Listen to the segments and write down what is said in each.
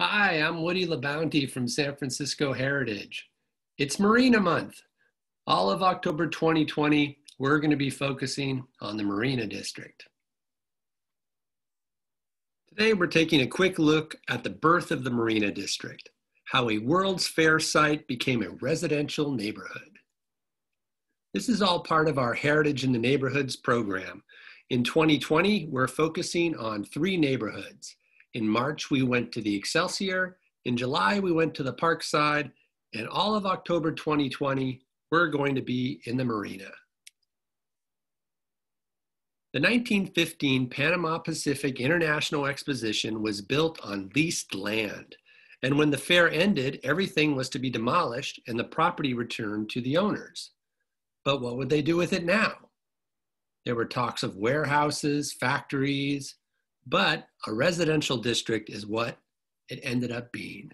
Hi, I'm Woody LaBounty from San Francisco Heritage. It's Marina Month. All of October 2020, we're going to be focusing on the Marina District. Today, we're taking a quick look at the birth of the Marina District, how a World's Fair site became a residential neighborhood. This is all part of our Heritage in the Neighborhoods program. In 2020, we're focusing on 3 neighborhoods. In March, we went to the Excelsior. In July, we went to the Parkside. And all of October 2020, we're going to be in the Marina. The 1915 Panama-Pacific International Exposition was built on leased land. And when the fair ended, everything was to be demolished and the property returned to the owners. But what would they do with it now? There were talks of warehouses, factories, but a residential district is what it ended up being.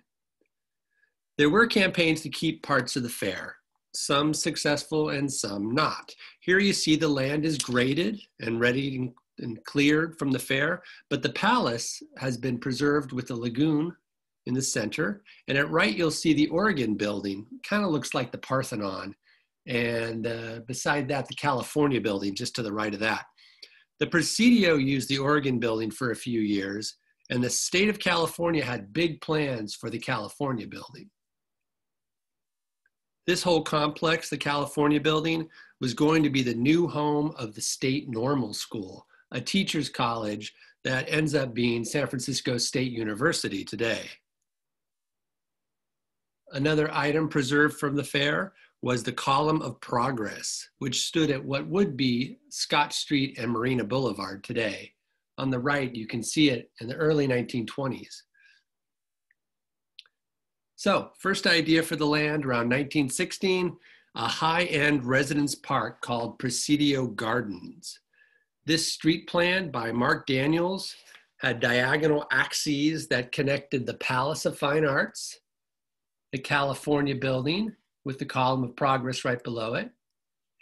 There were campaigns to keep parts of the fair, some successful and some not. Here you see the land is graded and ready and cleared from the fair, but the palace has been preserved with the lagoon in the center. And at right, you'll see the Oregon building, kind of looks like the Parthenon. And beside that, the California building, just to the right of that. The Presidio used the Oregon building for a few years, and the state of California had big plans for the California building. This whole complex, the California building, was going to be the new home of the State Normal School, a teacher's college that ends up being San Francisco State University today. Another item preserved from the fair was the Column of Progress, which stood at what would be Scott Street and Marina Boulevard today. On the right, you can see it in the early 1920s. So, first idea for the land around 1916, a high-end residence park called Presidio Gardens. This street plan by Mark Daniels had diagonal axes that connected the Palace of Fine Arts, the California building, with the Column of Progress right below it,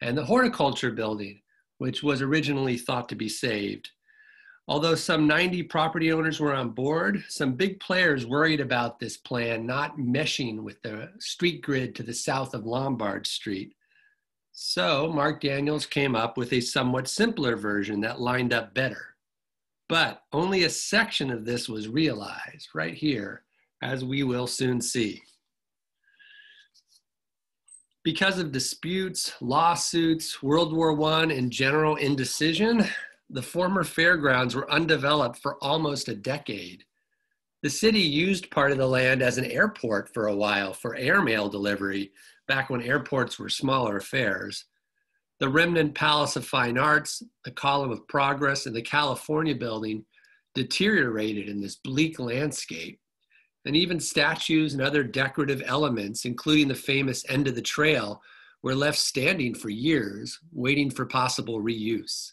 and the Horticulture building, which was originally thought to be saved. Although some 90 property owners were on board, some big players worried about this plan not meshing with the street grid to the south of Lombard Street. So Mark Daniels came up with a somewhat simpler version that lined up better. But only a section of this was realized right here, as we will soon see. Because of disputes, lawsuits, World War I, and general indecision, the former fairgrounds were undeveloped for almost a decade. The city used part of the land as an airport for a while for airmail delivery, back when airports were smaller affairs. The remnant Palace of Fine Arts, the Column of Progress, and the California building deteriorated in this bleak landscape. And even statues and other decorative elements, including the famous end of the trail, were left standing for years, waiting for possible reuse.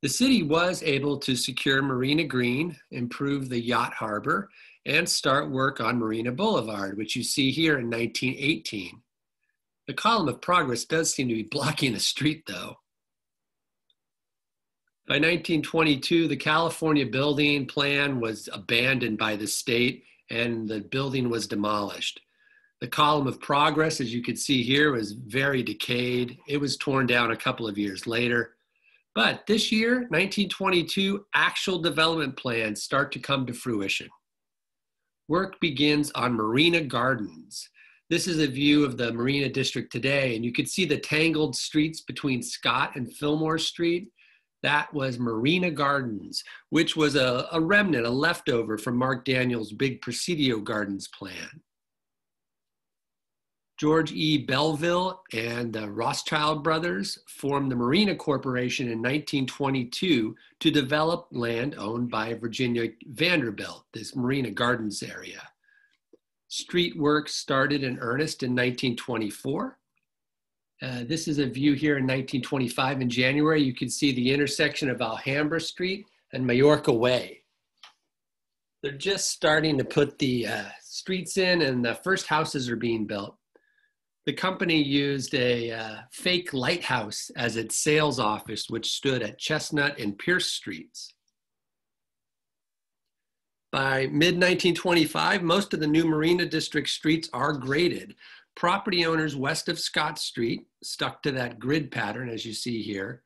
The city was able to secure Marina Green, improve the yacht harbor, and start work on Marina Boulevard, which you see here in 1918. The Column of Progress does seem to be blocking the street, though. By 1922, the California building plan was abandoned by the state and the building was demolished. The Column of Progress, as you can see here, was very decayed. It was torn down a couple of years later. But this year, 1922, actual development plans start to come to fruition. Work begins on Marina Gardens. This is a view of the Marina District today, and you can see the tangled streets between Scott and Fillmore Street. That was Marina Gardens, which was a remnant, a leftover from Mark Daniels' big Presidio Gardens plan. George E. Belleville and the Rothschild brothers formed the Marina Corporation in 1922 to develop land owned by Virginia Vanderbilt, this Marina Gardens area. Street work started in earnest in 1924. This is a view here in 1925 in January. You can see the intersection of Alhambra Street and Majorca Way. They're just starting to put the streets in and the first houses are being built. The company used a fake lighthouse as its sales office, which stood at Chestnut and Pierce Streets. By mid-1925, most of the new Marina District streets are graded. Property owners west of Scott Street stuck to that grid pattern, as you see here,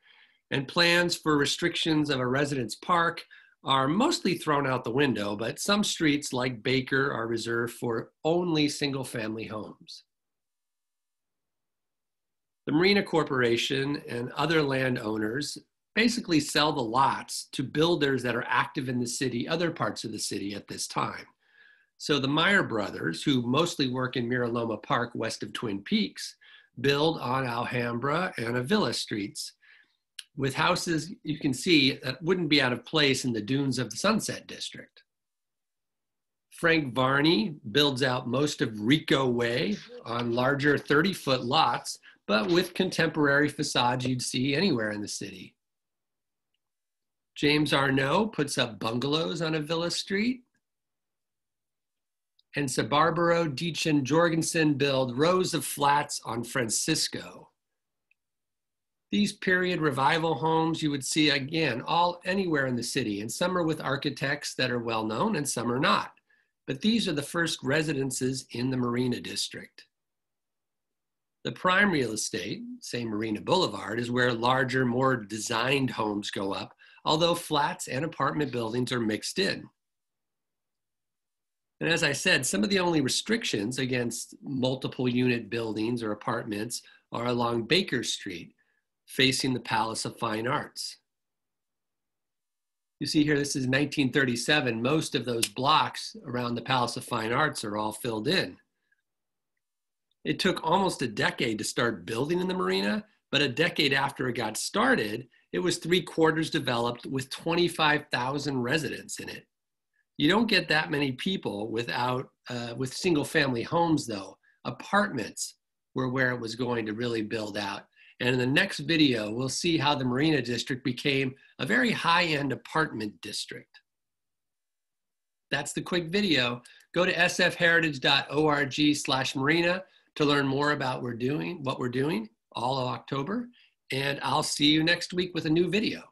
and plans for restrictions of a residence park are mostly thrown out the window, but some streets like Baker are reserved for only single-family homes. The Marina Corporation and other landowners basically sell the lots to builders that are active in the city, other parts of the city at this time. So the Meyer brothers, who mostly work in Mira Loma Park west of Twin Peaks, build on Alhambra and Avila streets with houses you can see that wouldn't be out of place in the dunes of the Sunset District. Frank Varney builds out most of Rico Way on larger 30-foot lots, but with contemporary facades you'd see anywhere in the city. James Arnault puts up bungalows on Avila Street. And Sabarbaro, Deitch, and Jorgensen build rows of flats on Francisco. These period revival homes you would see again all anywhere in the city, and some are with architects that are well known and some are not. But these are the first residences in the Marina District. The prime real estate, say Marina Boulevard, is where larger, more designed homes go up, although flats and apartment buildings are mixed in. And as I said, some of the only restrictions against multiple unit buildings or apartments are along Baker Street, facing the Palace of Fine Arts. You see here, this is 1937. Most of those blocks around the Palace of Fine Arts are all filled in. It took almost a decade to start building in the Marina, but a decade after it got started, it was 3/4 developed with 25,000 residents in it. You don't get that many people with single family homes though. Apartments were where it was going to really build out. And in the next video, we'll see how the Marina District became a very high-end apartment district. That's the quick video. Go to sfheritage.org/marina to learn more about what we're doing all of October. And I'll see you next week with a new video.